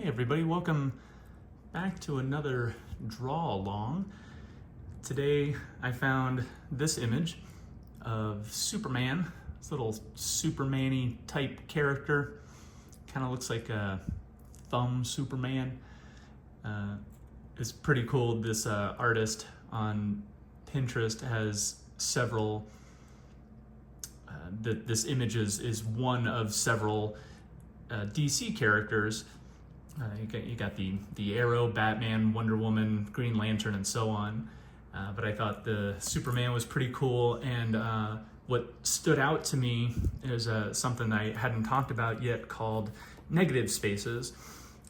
Hey everybody, welcome back to another draw along. Today I found this image of Superman, this little Superman-y type character. Kind of looks like a thumb Superman. It's pretty cool. This artist on Pinterest has several, this image is one of several DC characters. You got the Arrow, Batman, Wonder Woman, Green Lantern, and so on. But I thought the Superman was pretty cool, and what stood out to me is something I hadn't talked about yet called negative spaces.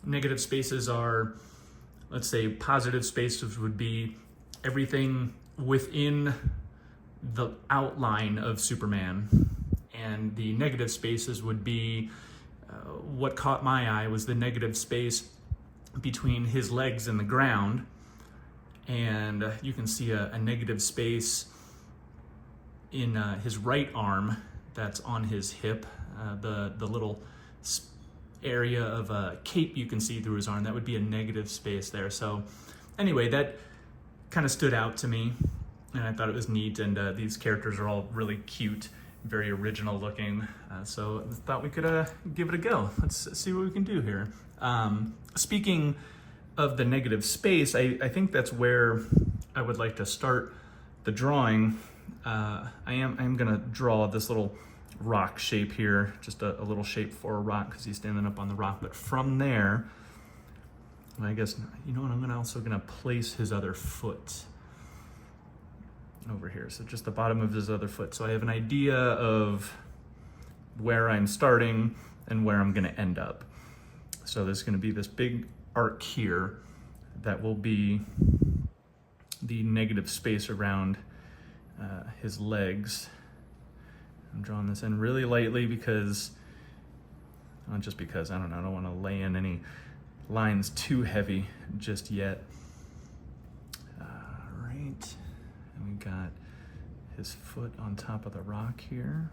Negative spaces are, let's say, positive spaces would be everything within the outline of Superman, and the negative spaces would be what caught my eye was the negative space between his legs and the ground, and you can see a negative space in his right arm that's on his hip, the little area of a cape you can see through his arm. That would be a negative space there. So anyway, that kind of stood out to me, and I thought it was neat, and these characters are all really cute, very original looking, so I thought we could give it a go. Let's see what we can do here. Speaking of the negative space, I think that's where I would like to start the drawing. I'm gonna draw this little rock shape here, just a little shape for a rock because he's standing up on the rock, but from there, I guess, you know what, I'm also gonna place his other foot over here. So just the bottom of his other foot. So I have an idea of where I'm starting and where I'm gonna end up. So there's gonna be this big arc here that will be the negative space around his legs. I'm drawing this in really lightly because, I don't know, I don't wanna lay in any lines too heavy just yet. Right. And we got his foot on top of the rock here.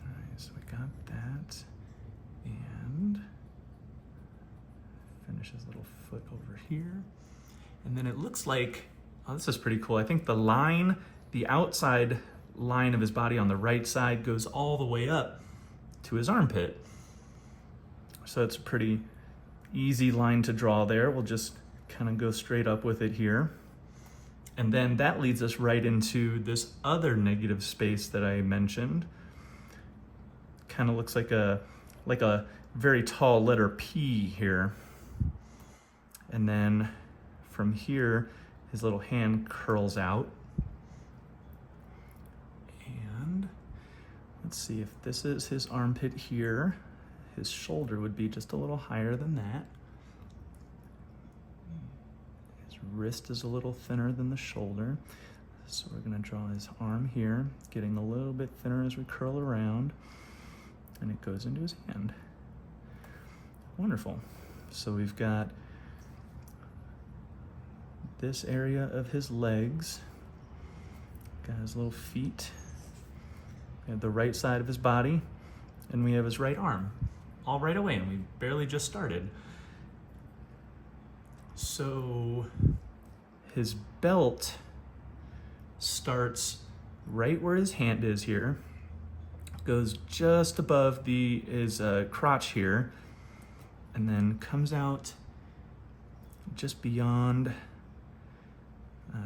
All right, so we got that. And finish his little foot over here. And then it looks like, oh, this is pretty cool. I think the outside line of his body on the right side goes all the way up to his armpit. So it's a pretty easy line to draw there. We'll just kind of go straight up with it here. And then that leads us right into this other negative space that I mentioned. Kind of looks like a very tall letter P here. And then from here, his little hand curls out. And let's see if this is his armpit here. His shoulder would be just a little higher than that. His wrist is a little thinner than the shoulder. So we're gonna draw his arm here, getting a little bit thinner as we curl around, and it goes into his hand. Wonderful. So we've got this area of his legs, got his little feet, we have the right side of his body, and we have his right arm. All right away, and we barely just started. So his belt starts right where his hand is here, goes just above his crotch here, and then comes out just beyond,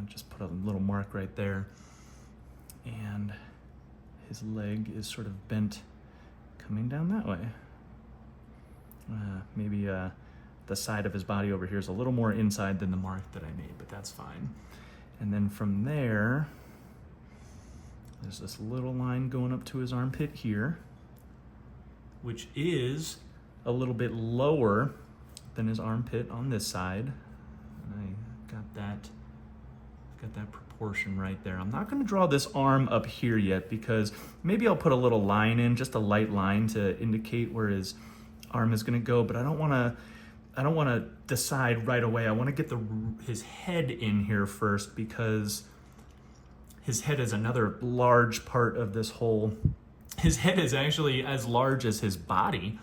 just put a little mark right there, and his leg is sort of bent coming down that way. Maybe the side of his body over here is a little more inside than the mark that I made, but that's fine. And then from there, there's this little line going up to his armpit here, which is a little bit lower than his armpit on this side. And I got that proportion right there. I'm not gonna draw this arm up here yet because maybe I'll put a little line in, just a light line to indicate where his arm is gonna go, but I don't wanna decide right away. I wanna get his head in here first because his head is another large part of this whole His head is actually as large as his body,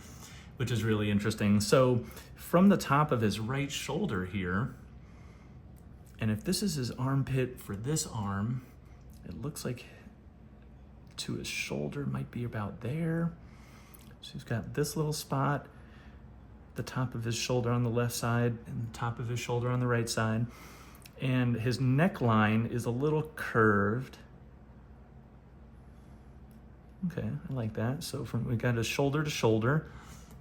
which is really interesting. So from the top of his right shoulder here, and if this is his armpit for this arm, it looks like to his shoulder might be about there. So he's got this little spot, the top of his shoulder on the left side and the top of his shoulder on the right side. And his neckline is a little curved. Okay, I like that. So we got his shoulder to shoulder,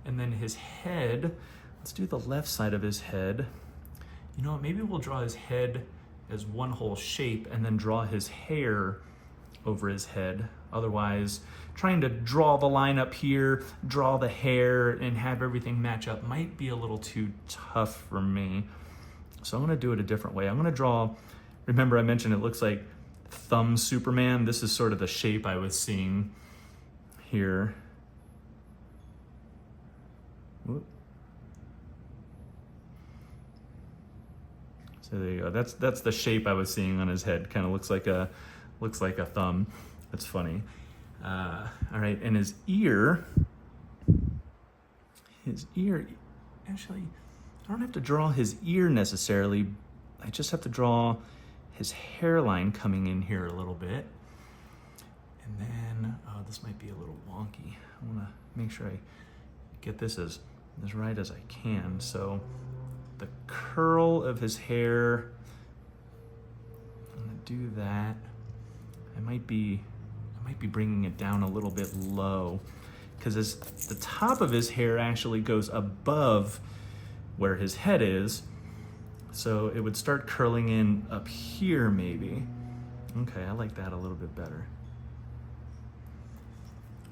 and then his head, let's do the left side of his head. You know what, maybe we'll draw his head as one whole shape and then draw his hair over his head. Otherwise, trying to draw the line up here, draw the hair, and have everything match up might be a little too tough for me. So I'm gonna do it a different way. I'm gonna draw, remember I mentioned it looks like thumb Superman. This is sort of the shape I was seeing here. Whoop. So there you go. That's the shape I was seeing on his head. Kind of looks like a thumb. That's funny. All right, and his ear, actually, I don't have to draw his ear necessarily. I just have to draw his hairline coming in here a little bit. And then, oh, this might be a little wonky. I wanna make sure I get this as right as I can. So the curl of his hair, I'm gonna do that. I might be bringing it down a little bit low because the top of his hair actually goes above where his head is. So it would start curling in up here maybe. Okay, I like that a little bit better.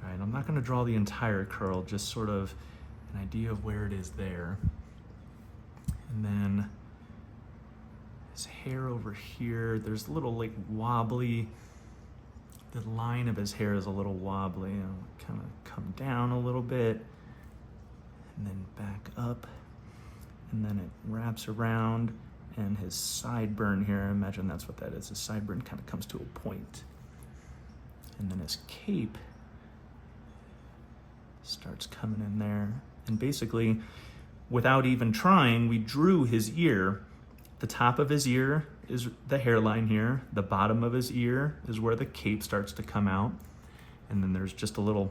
All right, I'm not gonna draw the entire curl, just sort of an idea of where it is there. And then his hair over here, there's a little like wobbly, the line of his hair is a little wobbly. I'll kind of come down a little bit and then back up. And then it wraps around, and his sideburn here, I imagine that's what that is. His sideburn kind of comes to a point. And then his cape starts coming in there. And basically, without even trying, we drew his ear. The top of his ear is the hairline here. The bottom of his ear is where the cape starts to come out. And then there's just a little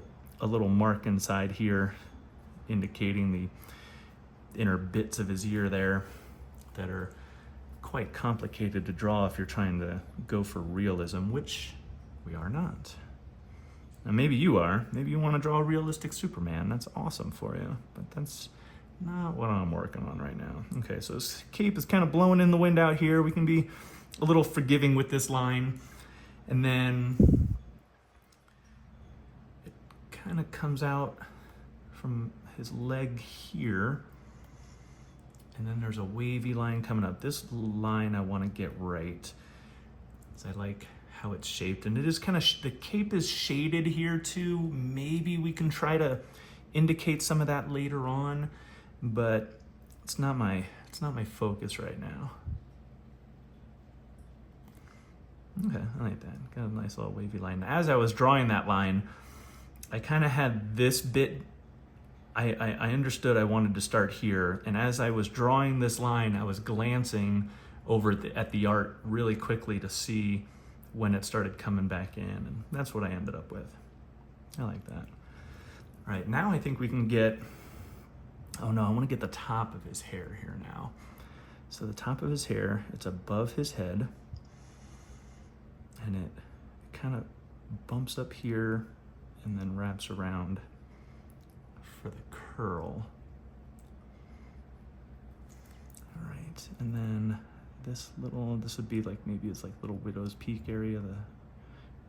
mark inside here indicating the inner bits of his ear there that are quite complicated to draw if you're trying to go for realism, which we are not. Now maybe you are. Maybe you want to draw a realistic Superman. That's awesome for you, but that's not what I'm working on right now. Okay, so his cape is kind of blowing in the wind out here. We can be a little forgiving with this line. And then it kind of comes out from his leg here. And then there's a wavy line coming up. This line I want to get right. So I like how it's shaped. And it is kind of, the cape is shaded here too. Maybe we can try to indicate some of that later on, but it's not my focus right now. Okay, I like that. Got a nice little wavy line. As I was drawing that line, I kind of had this bit, I understood I wanted to start here, and as I was drawing this line, I was glancing over at the art really quickly to see when it started coming back in, and that's what I ended up with. I like that. All right, now I think we can get, oh no, I want to get the top of his hair here now. So the top of his hair, it's above his head, and it kind of bumps up here and then wraps around for the curl. All right, and then this would be like, maybe it's like little widow's peak area, and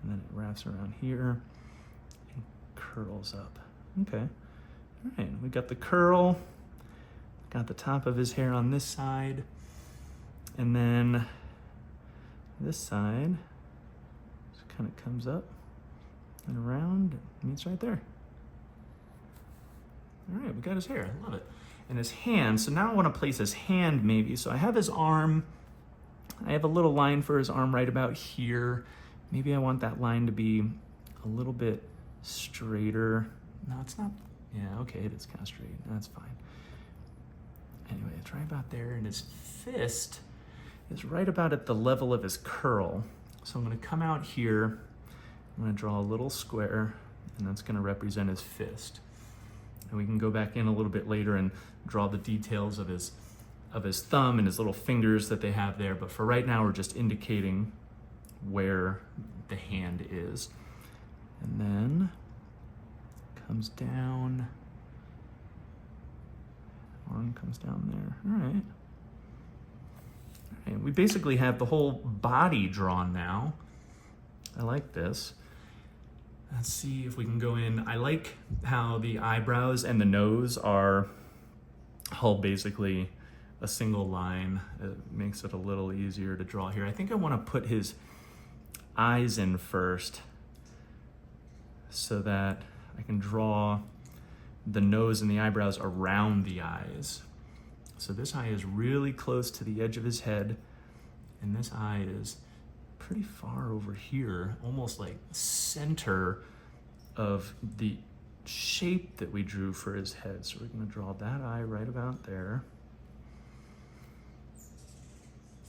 then it wraps around here and curls up. Okay, all right, we got the curl, got the top of his hair on this side, and then this side just kind of comes up and around, and meets right there. All right, we got his hair, I love it. And his hand, so now I want to place his hand maybe. So I have his arm, I have a little line for his arm right about here. Maybe I want that line to be a little bit straighter. No, it's not. Yeah, okay, it is kind of straight. That's fine. Anyway, it's right about there, and his fist is right about at the level of his curl. So I'm gonna come out here, I'm gonna draw a little square, and that's gonna represent his fist. And we can go back in a little bit later and draw the details of his thumb and his little fingers that they have there. But for right now, we're just indicating where the hand is. And then comes down, arm comes down there. All right. All right, we basically have the whole body drawn now. I like this. Let's see if we can go in. I like how the eyebrows and the nose are all basically a single line. It makes it a little easier to draw here. I think I want to put his eyes in first so that I can draw the nose and the eyebrows around the eyes. So this eye is really close to the edge of his head, and this eye is pretty far over here, almost like center of the shape that we drew for his head. So we're gonna draw that eye right about there.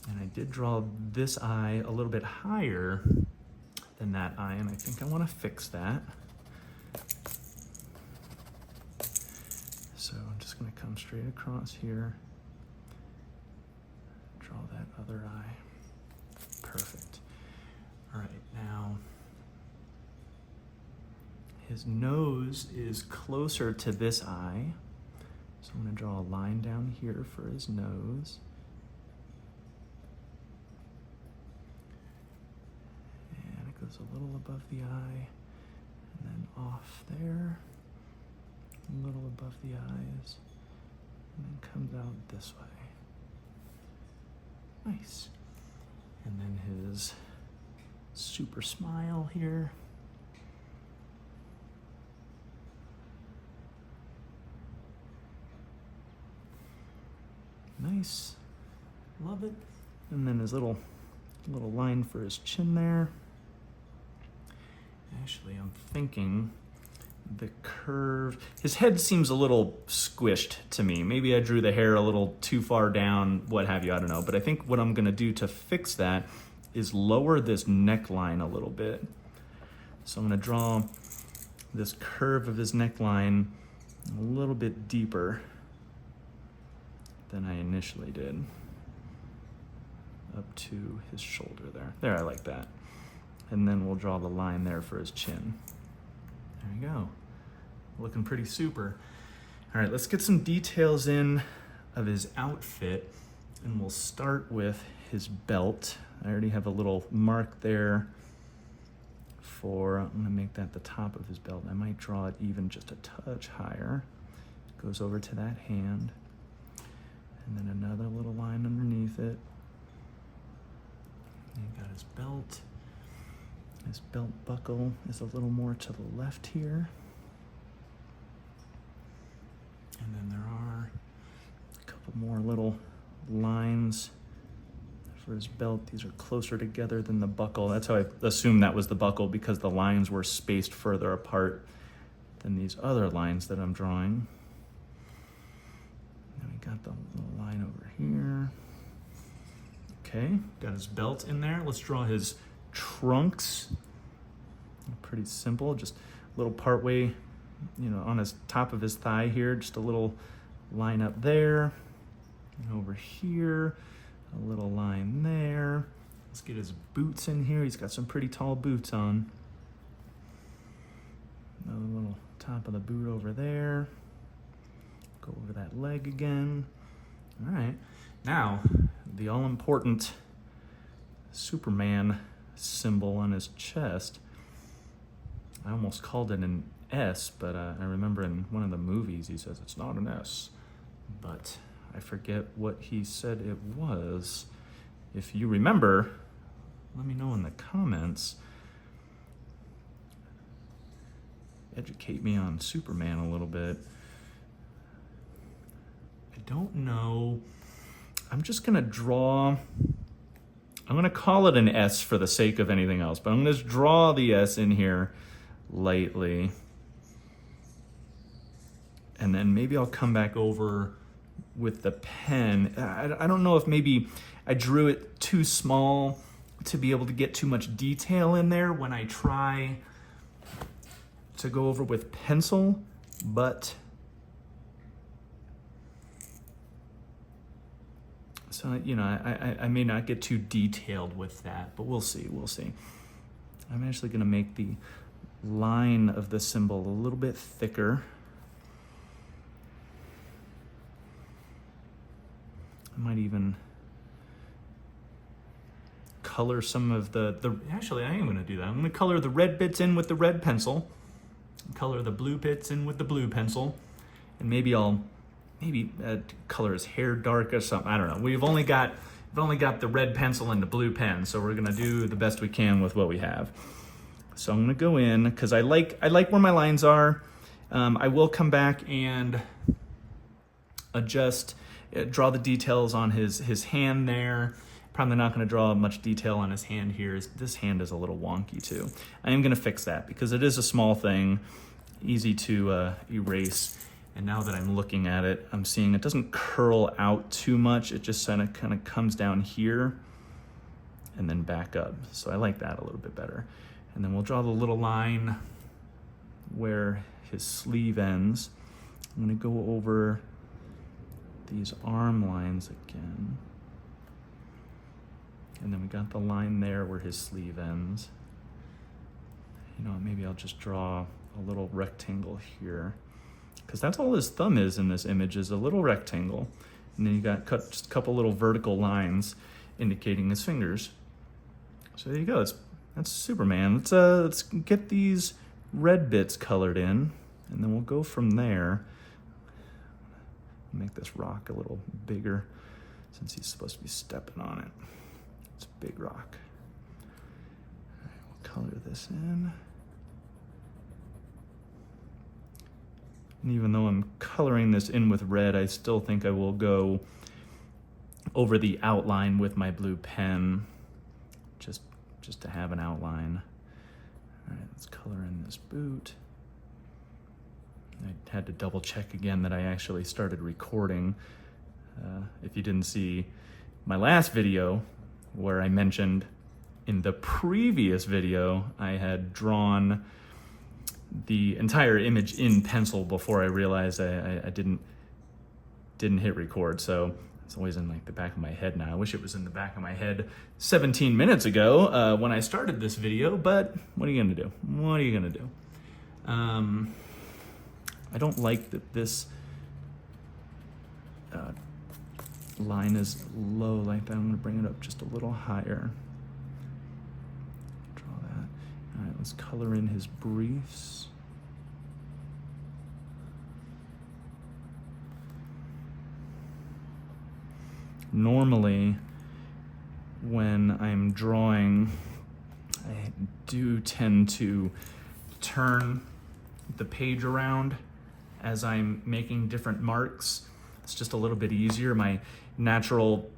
And I did draw this eye a little bit higher than that eye, and I think I wanna fix that. So I'm just gonna come straight across here, draw that other eye. Perfect. All right, now his nose is closer to this eye. So I'm gonna draw a line down here for his nose. And it goes a little above the eye, and then off there, a little above the eyes, and then comes out this way. Nice. And then his super smile here. Nice, love it. And then his little line for his chin there. Actually, I'm thinking the curve, his head seems a little squished to me. Maybe I drew the hair a little too far down, what have you, I don't know. But I think what I'm gonna do to fix that is lower this neckline a little bit. So I'm gonna draw this curve of his neckline a little bit deeper than I initially did, up to his shoulder there. There, I like that. And then we'll draw the line there for his chin. There you go. Looking pretty super. All right, let's get some details in of his outfit, and we'll start with his belt. I already have a little mark there for, I'm gonna make that the top of his belt. I might draw it even just a touch higher. Goes over to that hand. And then another little line underneath it. And you got his belt. His belt buckle is a little more to the left here. And then there are a couple more little lines for his belt. These are closer together than the buckle. That's how I assumed that was the buckle, because the lines were spaced further apart than these other lines that I'm drawing. And we got the little line over here. Okay, got his belt in there. Let's draw his trunks. Pretty simple, just a little part way, on his top of his thigh here, just a little line up there, and over here, a little line there. Let's get his boots in here. He's got some pretty tall boots on. Another little top of the boot over there. Go over that leg again. All right, now the all-important Superman symbol on his chest. I almost called it an S, but I remember in one of the movies he says it's not an S, but I forget what he said it was. If you remember, let me know in the comments. Educate me on Superman a little bit. I don't know. I'm just gonna draw, I'm gonna call it an S for the sake of anything else, but I'm gonna just draw the S in here lightly. And then maybe I'll come back over with the pen. I don't know if maybe I drew it too small to be able to get too much detail in there when I try to go over with pencil, but so, you know, I may not get too detailed with that, but we'll see. I'm actually gonna make the line of the symbol a little bit thicker. I might even color some of actually I am gonna do that. I'm gonna color the red bits in with the red pencil, color the blue bits in with the blue pencil, and maybe I'll color his hair dark or something. I don't know. We've only got the red pencil and the blue pen, so we're gonna do the best we can with what we have. So I'm gonna go in, because I like where my lines are. I will come back and adjust, draw the details on his hand there. Probably not gonna draw much detail on his hand here. This hand is a little wonky too. I am gonna fix that because it is a small thing, easy to erase. And now that I'm looking at it, I'm seeing it doesn't curl out too much. It just kind of comes down here and then back up. So I like that a little bit better. And then we'll draw the little line where his sleeve ends. I'm gonna go over these arm lines again. And then we got the line there where his sleeve ends. You know, maybe I'll just draw a little rectangle here, because that's all his thumb is in this image, is a little rectangle. And then you got just a couple little vertical lines indicating his fingers. So there you go, that's Superman. Let's get these red bits colored in, and then we'll go from there. Make this rock a little bigger since he's supposed to be stepping on it. It's a big rock. All right, we'll color this in. And even though I'm coloring this in with red, I still think I will go over the outline with my blue pen, just to have an outline. All right, let's color in this boot. I had to double check again that I actually started recording. If you didn't see my last video, where I mentioned in the previous video I had drawn the entire image in pencil before I realized I didn't hit record. So it's always in like the back of my head now. I wish it was in the back of my head 17 minutes ago when I started this video, but what are you gonna do? What are you gonna do? I don't like that this line is low like that. I'm gonna bring it up just a little higher. Draw that. All right, let's color in his briefs. Normally, when I'm drawing, I do tend to turn the page around as I'm making different marks. It's just a little bit easier. My natural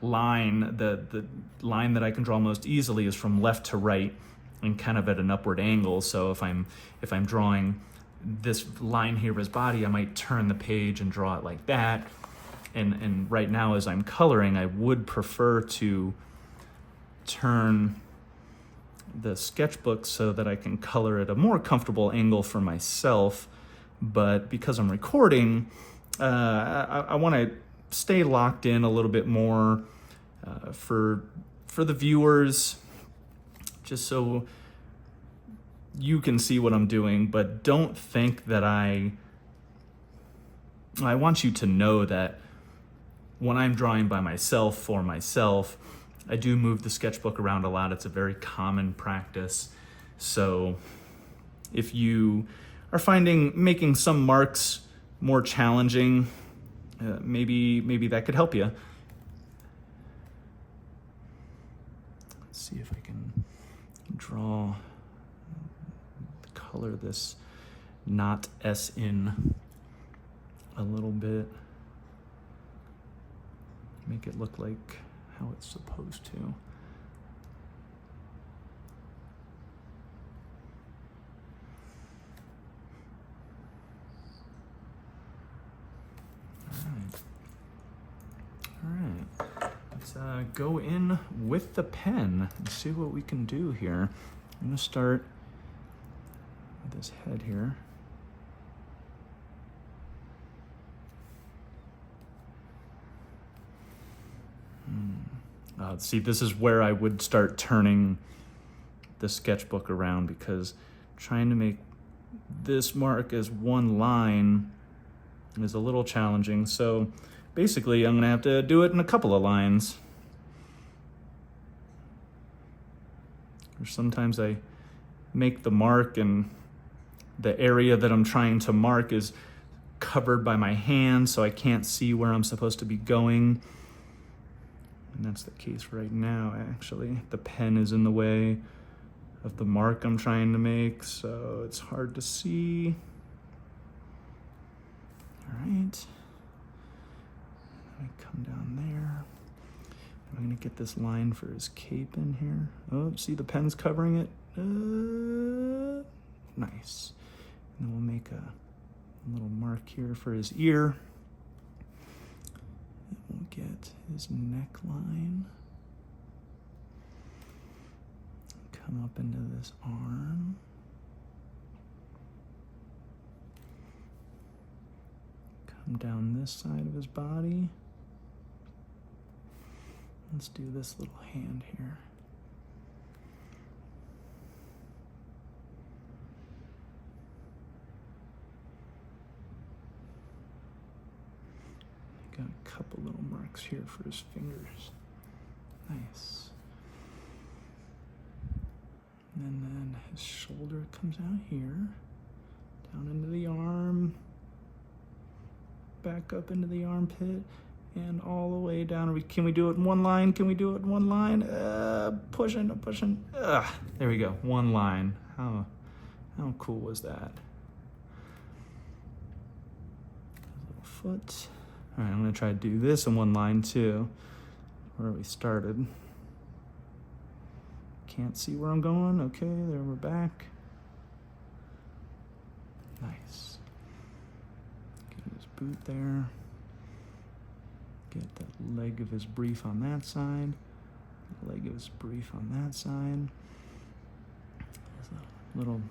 line, the line that I can draw most easily, is from left to right and kind of at an upward angle. So if I'm drawing this line here of his body, I might turn the page and draw it like that. And right now, as I'm coloring, I would prefer to turn the sketchbook so that I can color at a more comfortable angle for myself. But because I'm recording, I want to stay locked in a little bit more for the viewers, just so you can see what I'm doing. But don't think that I want you to know that when I'm drawing by myself, for myself, I do move the sketchbook around a lot. It's a very common practice. So if you are finding making some marks more challenging, maybe that could help you. Let's see if I can draw, color this not S in a little bit. Make it look like how it's supposed to. Let's go in with the pen and see what we can do here. I'm gonna start with his head here. See, this is where I would start turning the sketchbook around, because trying to make this mark as one line is a little challenging. So basically, I'm gonna have to do it in a couple of lines. Or sometimes I make the mark and the area that I'm trying to mark is covered by my hand, so I can't see where I'm supposed to be going. And that's the case right now, actually. The pen is in the way of the mark I'm trying to make, so it's hard to see. All right. I come down there. I'm gonna get this line for his cape in here. Oh, see the pen's covering it? Nice. And then we'll make a little mark here for his ear. And we'll get his neckline. Come up into this arm. Come down this side of his body. Let's do this little hand here. Got a couple little marks here for his fingers. Nice. And then his shoulder comes out here, down into the arm, back up into the armpit, and all the way down. Can we do it in one line? Can we do it in one line? Pushing. There we go, one line. How cool was that? Little foot. All right, I'm gonna try to do this in one line too, where we started. Can't see where I'm going. Okay, there we're back. Nice. Get his boot there. Get the leg of his brief on that side. The leg of his brief on that side. There's a little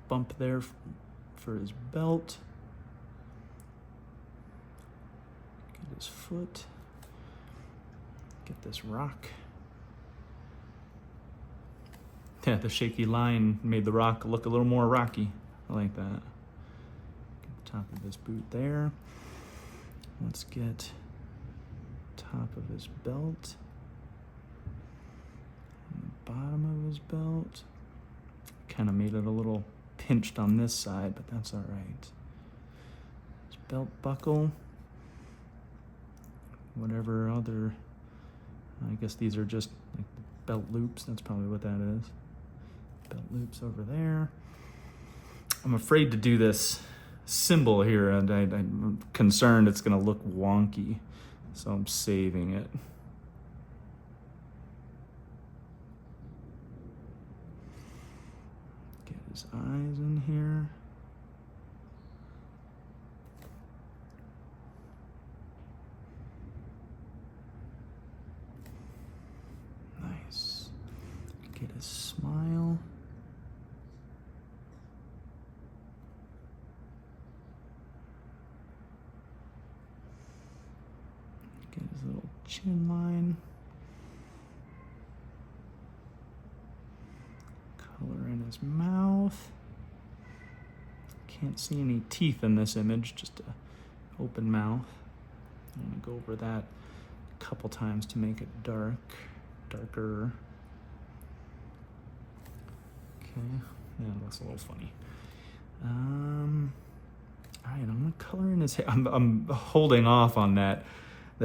bump there for his belt. Get his foot. Get this rock. Yeah, the shaky line made the rock look a little more rocky. I like that. Get the top of his boot there. Let's get top of his belt. And the bottom of his belt. Kind of made it a little pinched on this side, but that's all right. His belt buckle. Whatever other, I guess these are just like belt loops. That's probably what that is. Belt loops over there. I'm afraid to do this symbol here, and I'm concerned it's gonna look wonky, so I'm saving it. Get his eyes in here. Nice. Get his smile. Get his little chin line. Color in his mouth. Can't see any teeth in this image, just an open mouth. I'm gonna go over that a couple times to make it darker. Okay, yeah, that's a little funny. All right, I'm gonna color in his hair. I'm holding off on that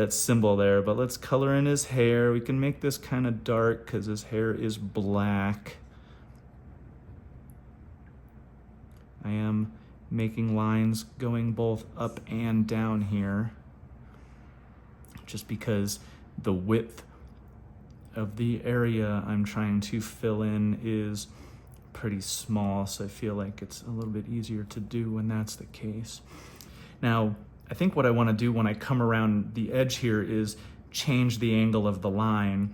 symbol there, but let's color in his hair. We can make this kind of dark because his hair is black. I am making lines going both up and down here, just because the width of the area I'm trying to fill in is pretty small, so I feel like it's a little bit easier to do when that's the case. Now, I think what I want to do when I come around the edge here is change the angle of the line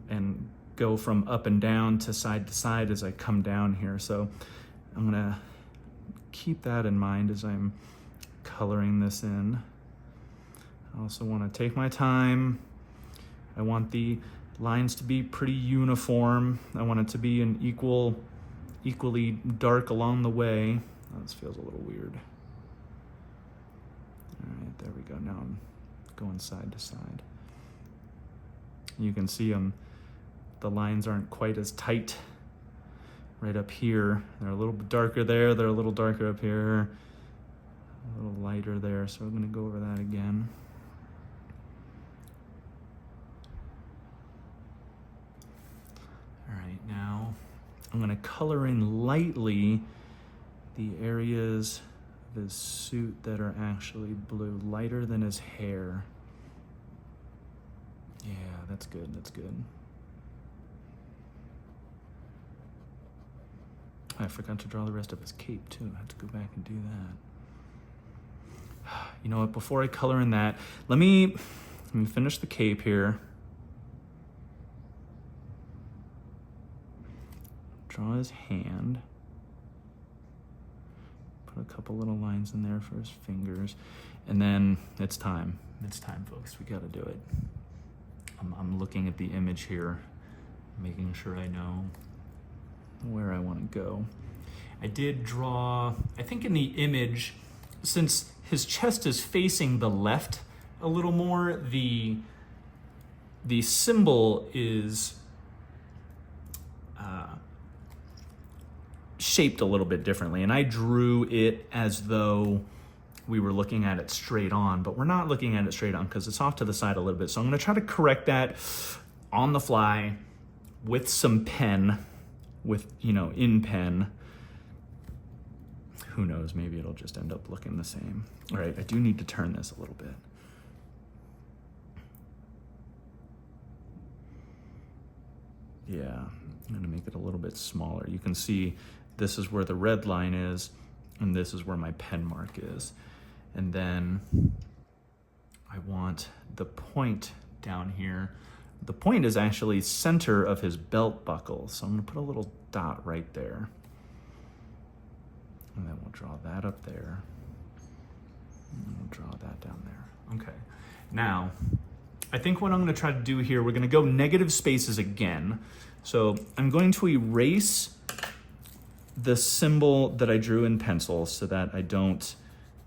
and go from up and down to side as I come down here. So I'm gonna keep that in mind as I'm coloring this in. I also want to take my time. I want the lines to be pretty uniform. I want it to be an equally dark along the way. Oh, this feels a little weird. All right, there we go. Now I'm going side to side. You can see the lines aren't quite as tight right up here. They're a little bit darker there. They're a little darker up here. A little lighter there. So I'm going to go over that again. All right, now I'm going to color in lightly the areas of his suit that are actually blue, lighter than his hair. Yeah, that's good, that's good. I forgot to draw the rest of his cape too. I have to go back and do that. You know what, before I color in that, let me finish the cape here. Draw his hand. Put a couple little lines in there for his fingers. And then it's time. It's time, folks. We gotta do it. I'm looking at the image here, making sure I know where I want to go. I did draw, I think in the image, since his chest is facing the left a little more, the symbol is shaped a little bit differently, and I drew it as though we were looking at it straight on, but we're not looking at it straight on because it's off to the side a little bit. So I'm going to try to correct that on the fly with some pen, in pen. Who knows, maybe it'll just end up looking the same. All right, I do need to turn this a little bit. Yeah, I'm gonna make it a little bit smaller. You can see this is where the red line is, and this is where my pen mark is. And then I want the point down here. The point is actually center of his belt buckle. So I'm gonna put a little dot right there. And then we'll draw that up there. And we'll draw that down there. Okay, now, I think what I'm gonna try to do here, we're gonna go negative spaces again. So I'm going to erase the symbol that I drew in pencil so that I don't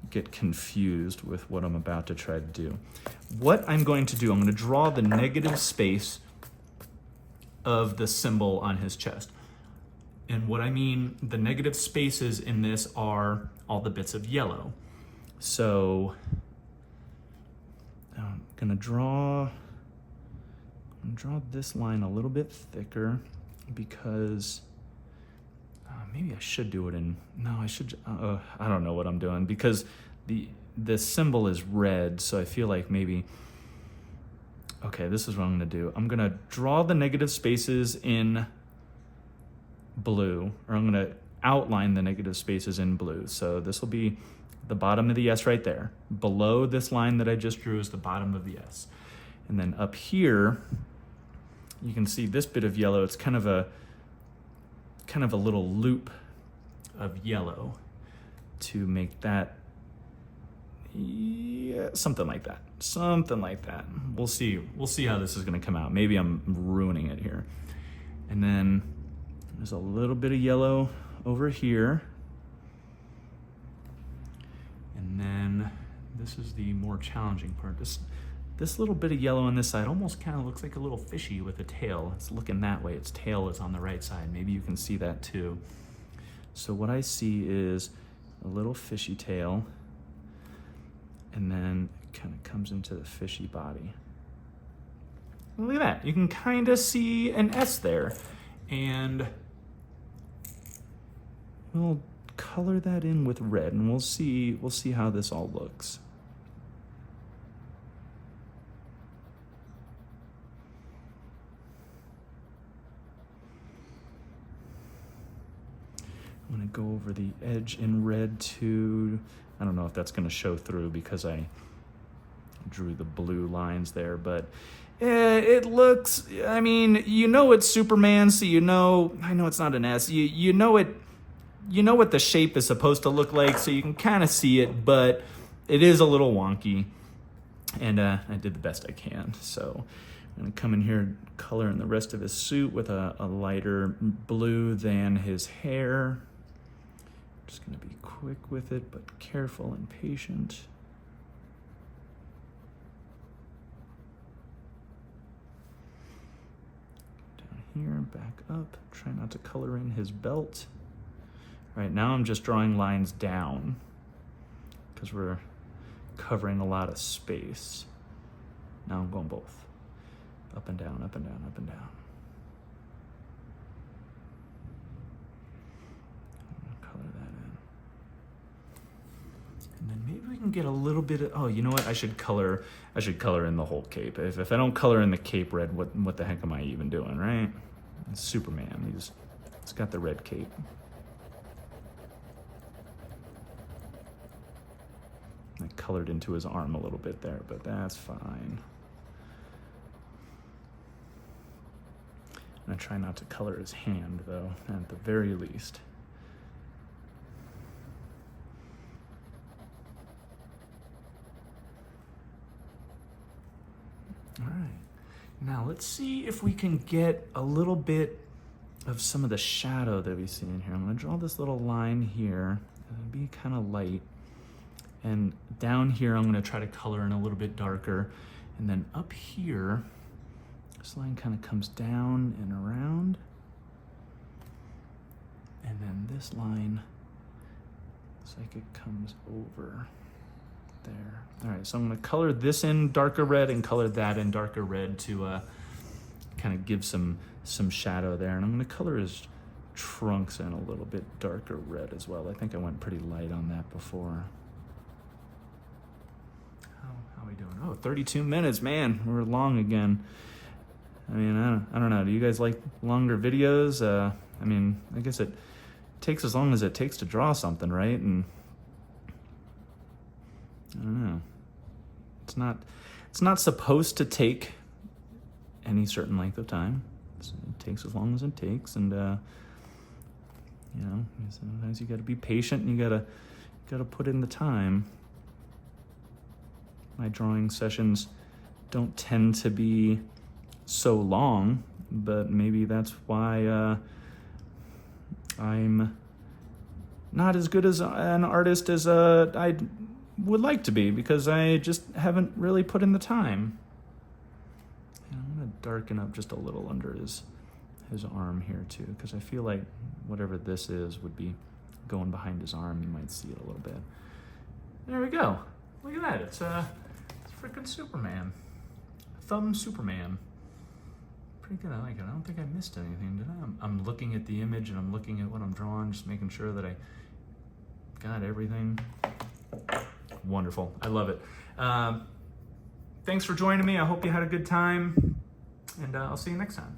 get confused with what I'm about to try to do. What I'm going to do, I'm going to draw the negative space of the symbol on his chest. And what I mean, the negative spaces in this are all the bits of yellow. So I'm going to draw this line a little bit thicker because maybe I should do it in, no, I should, I don't know what I'm doing because the symbol is red, so I feel like maybe, okay, this is what I'm gonna do. I'm gonna draw the negative spaces in blue, or I'm gonna outline the negative spaces in blue. So this will be the bottom of the S right there. Below this line that I just drew is the bottom of the S. And then up here, you can see this bit of yellow, it's kind of a little loop of yellow to make that, yeah, something like that. We'll see how this is gonna come out. Maybe I'm ruining it here. And then there's a little bit of yellow over here. And then this is the more challenging part. This little bit of yellow on this side almost kind of looks like a little fishy with a tail. It's looking that way. Its tail is on the right side. Maybe you can see that too. So what I see is a little fishy tail, and then it kind of comes into the fishy body. Look at that. You can kind of see an S there. And we'll color that in with red, and we'll see how this all looks. I'm gonna go over the edge in red too. I don't know if that's gonna show through because I drew the blue lines there, but it looks, I mean, you know it's Superman, so you know, I know it's not an S, you know it, you know what the shape is supposed to look like, so you can kind of see it, but it is a little wonky, and I did the best I can. So I'm gonna come in here and color in the rest of his suit with a lighter blue than his hair. Just gonna be quick with it, but careful and patient. Down here, back up, try not to color in his belt. Right now I'm just drawing lines down because we're covering a lot of space. Now I'm going both. Up and down, up and down, up and down. Color that in. And then maybe we can get a little bit of, oh, you know what? I should color in the whole cape. If I don't color in the cape red, what the heck am I even doing, right? It's Superman. He's got the red cape. I colored into his arm a little bit there, but that's fine. And I try not to color his hand, though, at the very least. All right. Now let's see if we can get a little bit of some of the shadow that we see in here. I'm going to draw this little line here. It'll be kind of light. And down here, I'm gonna try to color in a little bit darker. And then up here, this line kind of comes down and around. And then this line, it's like it comes over there. All right, so I'm gonna color this in darker red and color that in darker red to kind of give some shadow there. And I'm gonna color his trunks in a little bit darker red as well. I think I went pretty light on that before. How are we doing? Oh, 32 minutes, man. We're long again. I mean, I don't know. Do you guys like longer videos? I mean, I guess it takes as long as it takes to draw something, right? And I don't know. It's not supposed to take any certain length of time. It takes as long as it takes, and you know, sometimes you got to be patient and you gotta put in the time. My drawing sessions don't tend to be so long, but maybe that's why I'm not as good as an artist as I would like to be, because I just haven't really put in the time. And I'm gonna darken up just a little under his arm here too, because I feel like whatever this is would be going behind his arm. You might see it a little bit. There we go. Look at that. It's freaking Superman. Thumb Superman. Pretty good. I like it. I don't think I missed anything, did I? I'm looking at the image and I'm looking at what I'm drawing, just making sure that I got everything. Wonderful. I love it. Thanks for joining me. I hope you had a good time, and I'll see you next time.